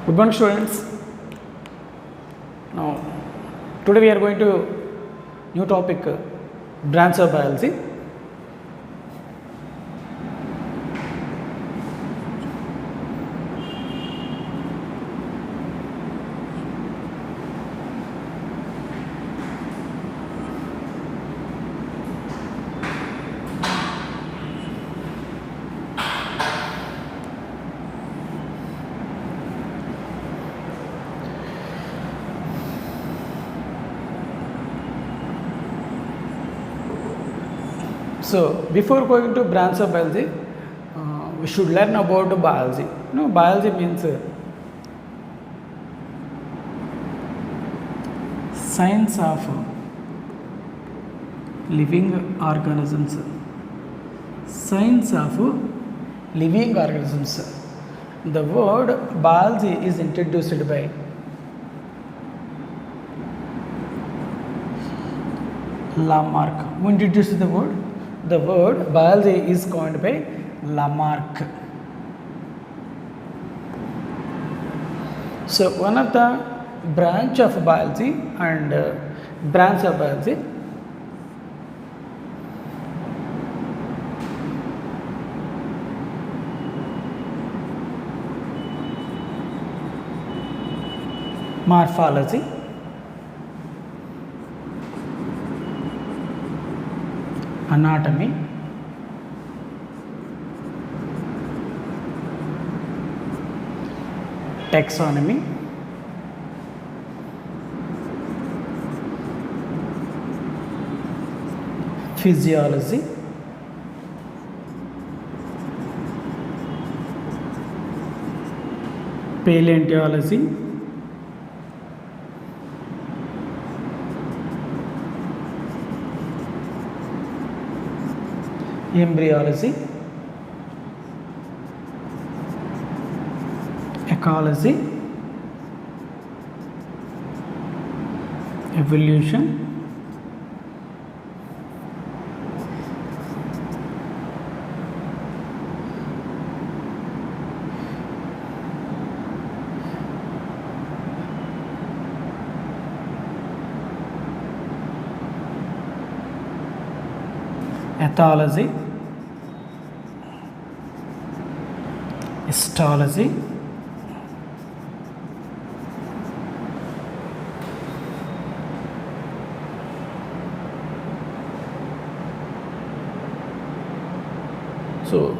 Good morning, students. Now, today we are going to new topic, branch of biology. So, before going to branch of biology, we should learn about biology. Biology means science of living organisms. Science of living organisms. The word biology is introduced by Lamarck. Who introduced the word? The word biology is coined by Lamarck. So one of the branch of biology and branch of biology morphology, anatomy, taxonomy, physiology, paleontology, embryology, ecology, evolution, ethology, histology, so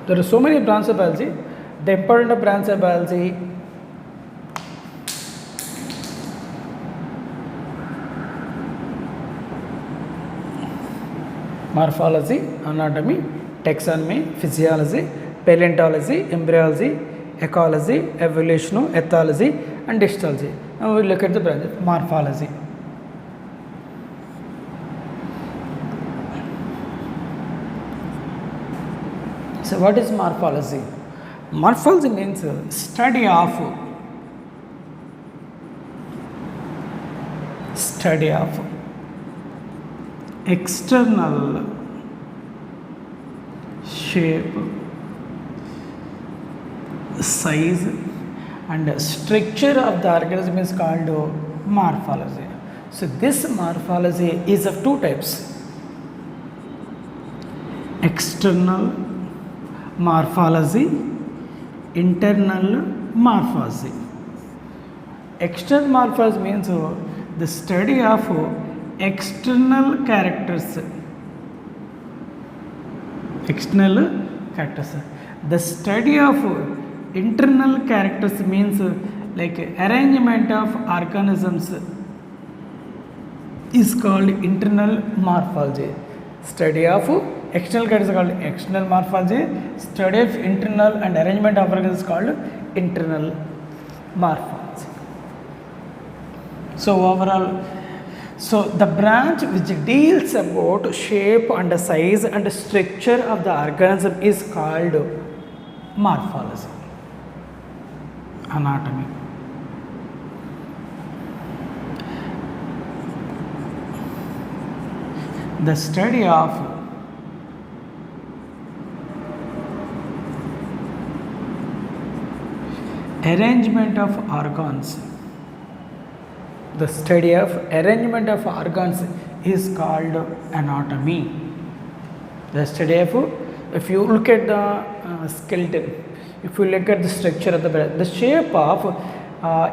there are so many branches of biology. The important branch of biology morphology, anatomy, taxonomy, physiology, paleontology, embryology, ecology, evolution, ethology and histology. Now we look at the branch of morphology. So what is morphology? Morphology means study of external shape, size and structure of the organism is called morphology. So this morphology is of two types: external morphology, internal morphology. External morphology means the study of external characters. The study of internal characters means like arrangement of organisms is called internal morphology. Study of external characters is called external morphology. Study of internal and arrangement of organisms is called internal morphology. So overall, so the branch which deals about shape and size and structure of the organism is called morphology. Anatomy, the study of arrangement of organs. The study of arrangement of organs is called anatomy. The study of, if you look at the skeleton, if you look at the structure of the brain, the shape of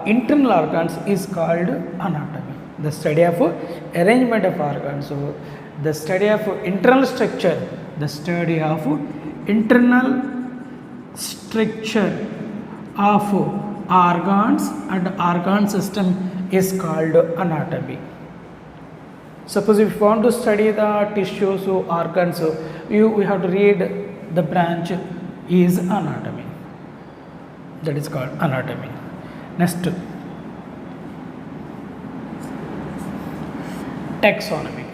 internal organs is called anatomy. The study of arrangement of organs. So the study of internal structure, the study of internal structure of organs and organ system is called anatomy. Suppose if you want to study the tissues or organs, we have to read the branch is anatomy. That is called anatomy. Next, taxonomy.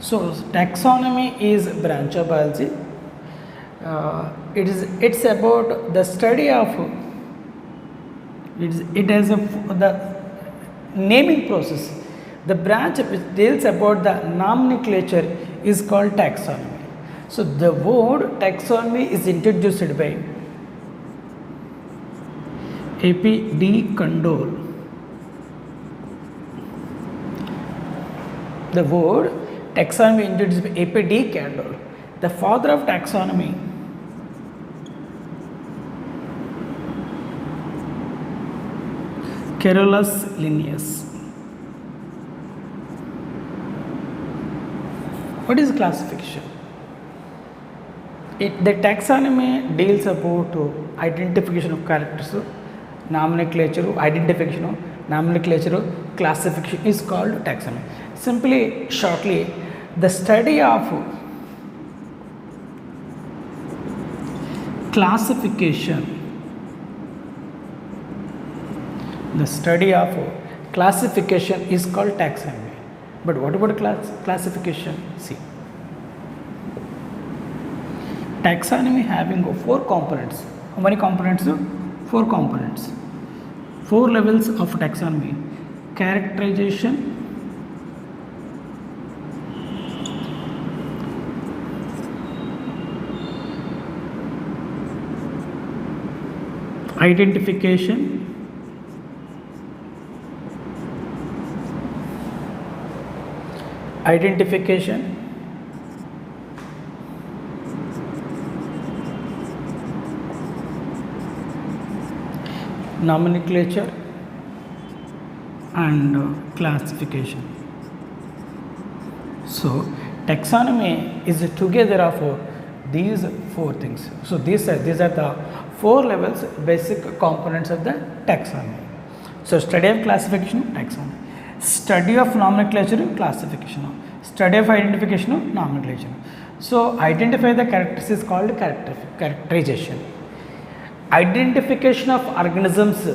So taxonomy is branch of biology. It's about the study of it has the naming process. The branch which deals about the nomenclature is called taxonomy. So the word taxonomy is introduced by A.P. D. Kondol. The word taxonomy introduced by A.P. D. Kondol, the father of taxonomy. Carolus Linnaeus. What is classification? The taxonomy deals about identification of characters, nomenclature, identification of nomenclature, classification is called taxonomy. Simply, shortly, the study of classification. The study of classification is called taxonomy. But what about classification? See, taxonomy having 4 components. How many components? 4 components. 4 levels of taxonomy. Characterization, identification, nomenclature and classification. So taxonomy is together of these 4 things. So these are the 4 levels, basic components of the taxonomy. So study of classification, taxonomy. Study of nomenclature, classification. Study of identification, nomenclature. So identify the characters is called characterization. Identification of organisms,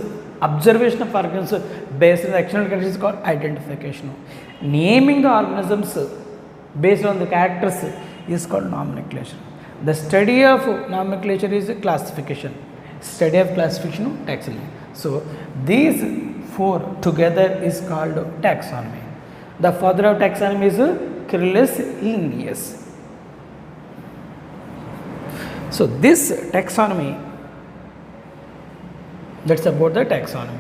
observation of organisms based on the external characters is called identification. Naming the organisms based on the characters is called nomenclature. The study of nomenclature is classification. Study of classification, taxonomy. So these 4 together is called taxonomy. The father of taxonomy is Carolus Linnaeus. So this taxonomy, that's about the taxonomy.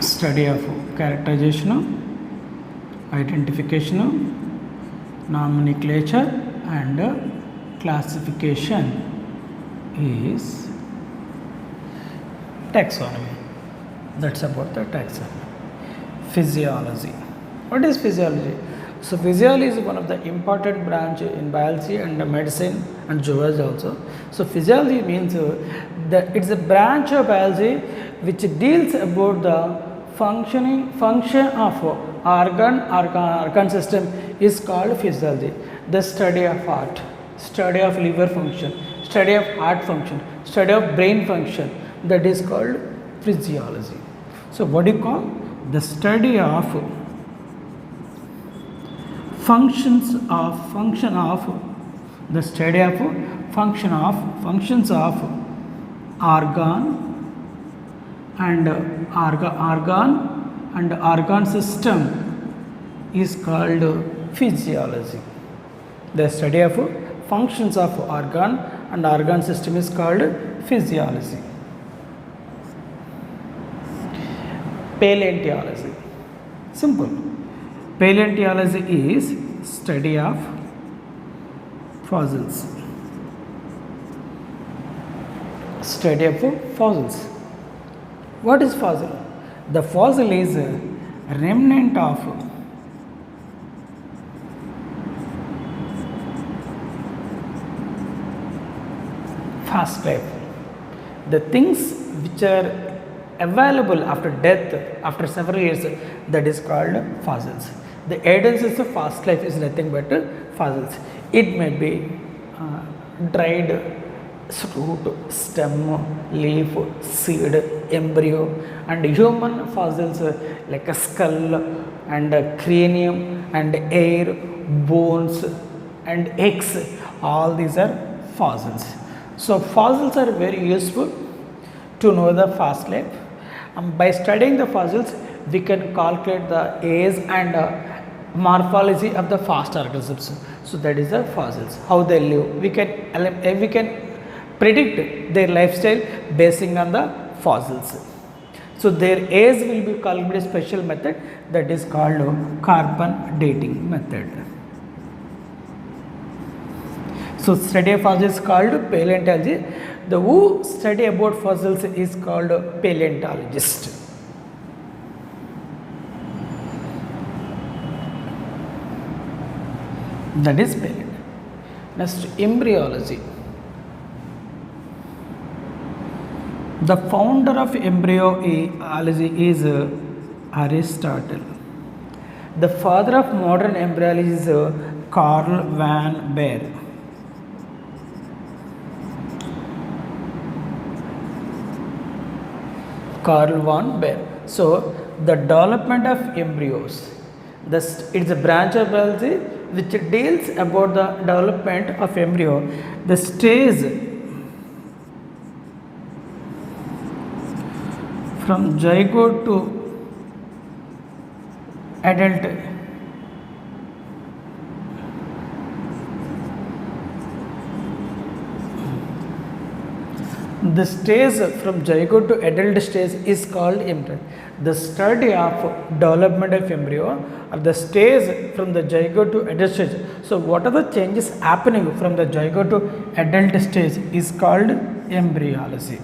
Study of characterization, identification, nomenclature and classification is taxonomy. That's about the taxonomy. Physiology. What is physiology? So physiology is one of the important branch in biology and medicine and zoology also. So physiology means that it's a branch of biology which deals about the function of organ system is called physiology. The study of heart, study of liver function, study of heart function, study of brain function, that is called physiology. So what do you call? The study of functions of organ and organ system is called physiology. The study of functions of organ and organ system is called physiology. Paleontology. Simple. Paleontology is study of fossils. Study of fossils. What is fossil? The fossil is a remnant of past life. The things which are available after death, after several years, that is called fossils. The evidences of past life is nothing but fossils. It may be dried root, stem, leaf, seed, embryo, and human fossils like a skull and a cranium and hair, bones and eggs. All these are fossils. So fossils are very useful to know the past life. By studying the fossils, we can calculate the age and morphology of the past organisms. So that is the fossils, how they live. We can predict their lifestyle basing on the fossils. So their age will be calculated special method that is called carbon dating method. So study of fossils is called paleontology. The who study about fossils is called paleontologist. That is paleontology. Next, embryology. The founder of embryology is Aristotle. The father of modern embryology is Carl van Baer. Carl van Baer. So, the development of embryos. It's a branch of biology which deals about the development of embryo. The stage from zygote to adult. The stage from zygote to adult stage is called embryo. The study of development of embryo or the stage from the zygote to adult stage. So, what are the changes happening from the zygote to adult stage is called embryology.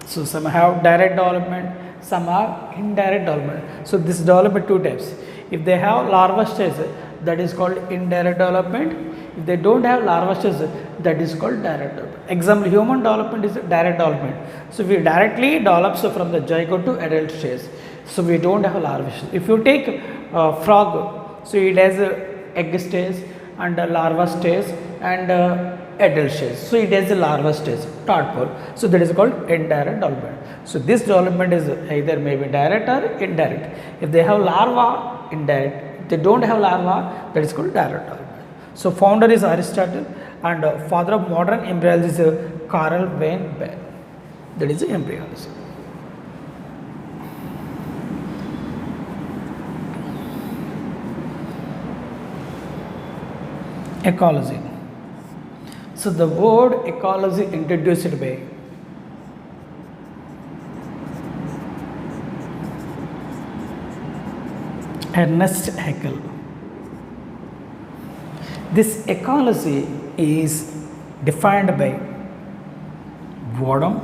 So, some have direct development, some have indirect development. So, this development two types. If they have larva stage, that is called indirect development. If they don't have larva stage, that is called direct development. Example, human development is direct development. So, we directly develop from the zygote to adult stage. So, we don't have larva stage. If you take frog, so it has a egg stage and a larva stage and adult stage. So, it has a larva stage, tadpole. So, that is called indirect development. So, this development is either maybe direct or indirect. If they have larva, indirect. If they don't have larva, that is called direct development. So, founder is Aristotle and father of modern embryology is Carl van Baer. That is embryology. Ecology. So, the word ecology introduced by Ernest Haeckel. This ecology is defined by boredom.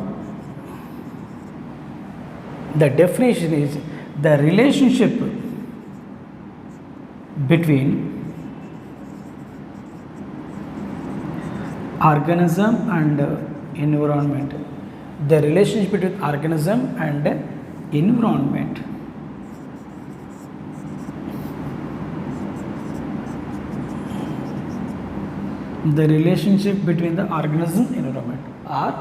The definition is the relationship between organism and environment. The relationship between organism and environment. The relationship between the organism and environment, or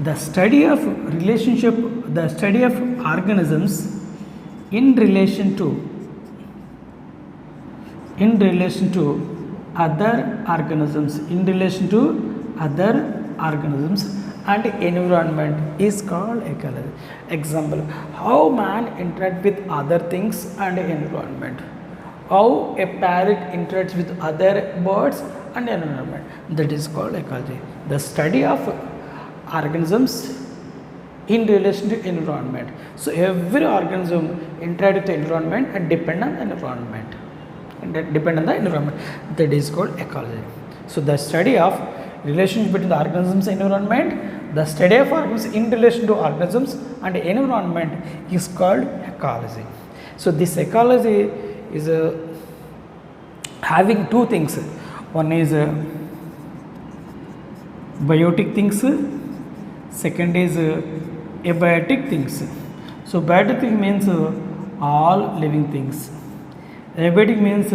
the study of organisms in relation to other organisms, and environment is called ecology. Example, how man interact with other things and environment. how a parrot interacts with other birds and environment. That is called ecology. The study of organisms in relation to environment. So every organism interact with the environment and depend on the environment. That is called ecology. So the study of relationship between the organisms and environment, the study of organisms in relation to organisms and environment is called ecology. So this ecology is having two things. One is biotic things, second is abiotic things. So biotic thing means all living things. Abiotic means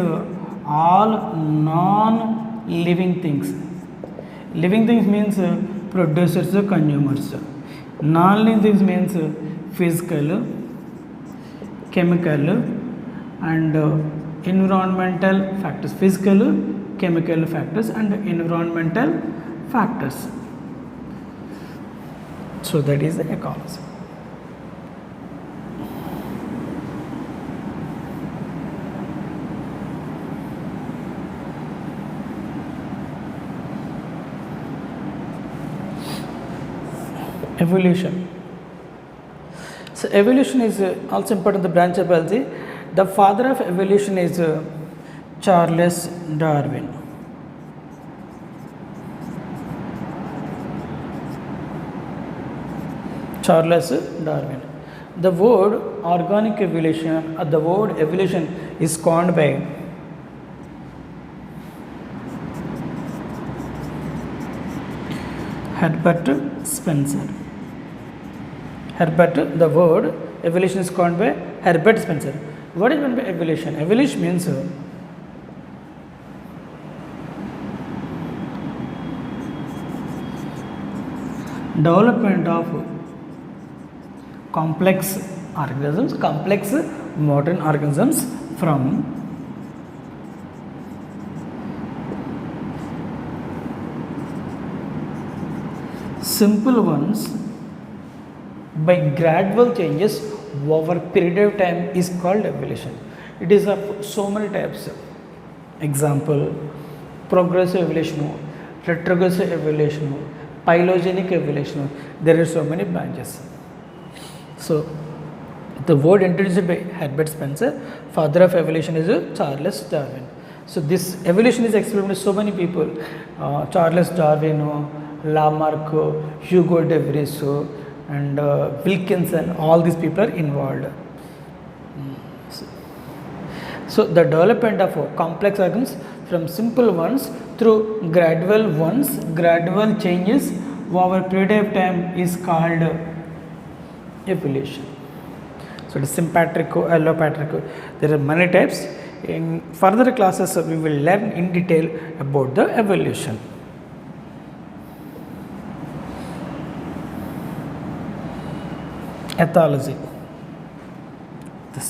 all non-living things. Living things means producers, consumers. Non-living things means physical, chemical and environmental factors. Physical, chemical factors and environmental factors. So that is the ecology. Evolution. So evolution is also important in the branch of biology. The father of evolution is Charles Darwin. Charles Darwin. The word organic evolution or the word evolution is coined by Herbert Spencer. The word evolution is coined by Herbert Spencer. What is meant by evolution? Evolution means development of complex organisms, complex modern organisms from simple ones by gradual changes over a period of time is called evolution. It is of so many types. Example, progressive evolution, retrogressive evolution, phylogenetic evolution. There are so many branches. So the word introduced by Herbert Spencer, father of evolution, is Charles Darwin. So this evolution is explained by so many people. Charles Darwin, Lamarck, Hugo de Vries, and Wilkinson, all these people are involved. So the development of complex organisms from simple ones through gradual changes over a period of time is called evolution. So it is sympatric, allopatric. There are many types. In further classes we will learn in detail about the evolution. Ethology, the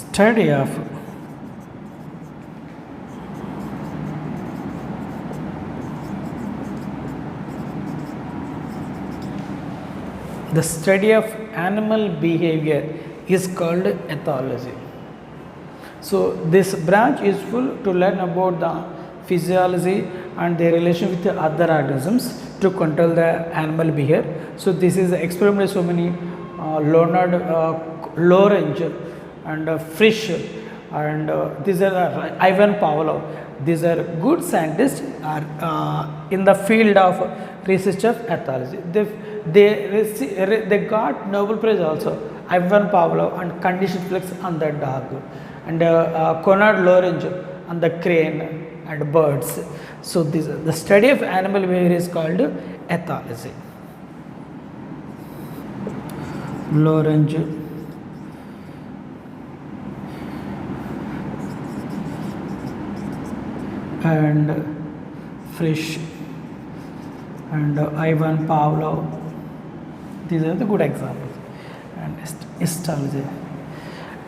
study of animal behavior is called ethology. So this branch is useful to learn about the physiology and their relation with the other organisms to control the animal behavior. So this is experimented so many Leonard Lawrence and Frisch and these are Ivan Pavlov. These are good scientists are in the field of research of ethology. They got Nobel Prize also. Ivan Pavlov and conditioned flex on the dog and Konrad Lorenz on the crane and birds. So the study of animal behavior is called ethology. Lorenz and Frisch and Ivan Pavlov, these are the good examples. And histology,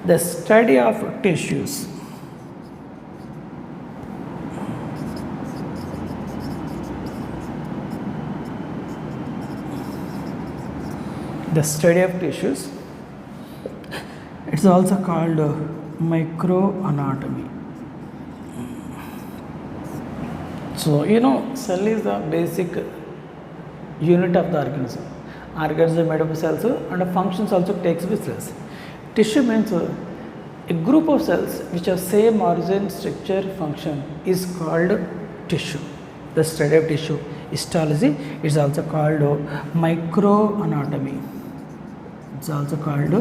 the study of tissues. The study of tissues, it's also called microanatomy. So cell is the basic unit of the organism. Organism made up of cells and functions also takes with cells. Tissue means a group of cells which have same origin, structure, function is called tissue. The study of tissue, histology, is also called microanatomy. It's also called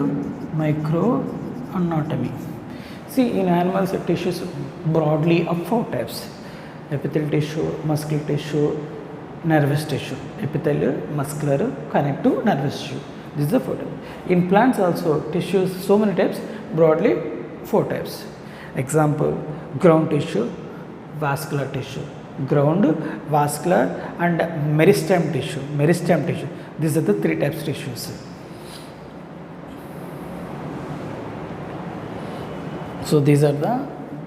microanatomy. See, in animals, tissues broadly of 4 types: epithelial tissue, muscular tissue, nervous tissue. Epithelial, muscular, connective, nervous tissue. This is the 4 types. In plants also, tissues so many types, broadly 4 types. Example: ground tissue, vascular tissue. Ground, vascular, and meristem tissue. Meristem tissue. These are the 3 types of tissues. So these are the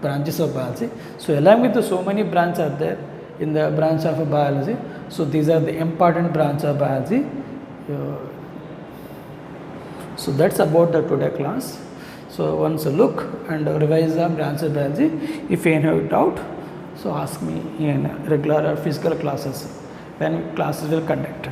branches of biology. So along with so many branches are there in the branch of biology. So these are the important branch of biology. So that's about the today class. So once look and revise the branch of biology. If you have doubt, so ask me in regular or physical classes when classes will conduct.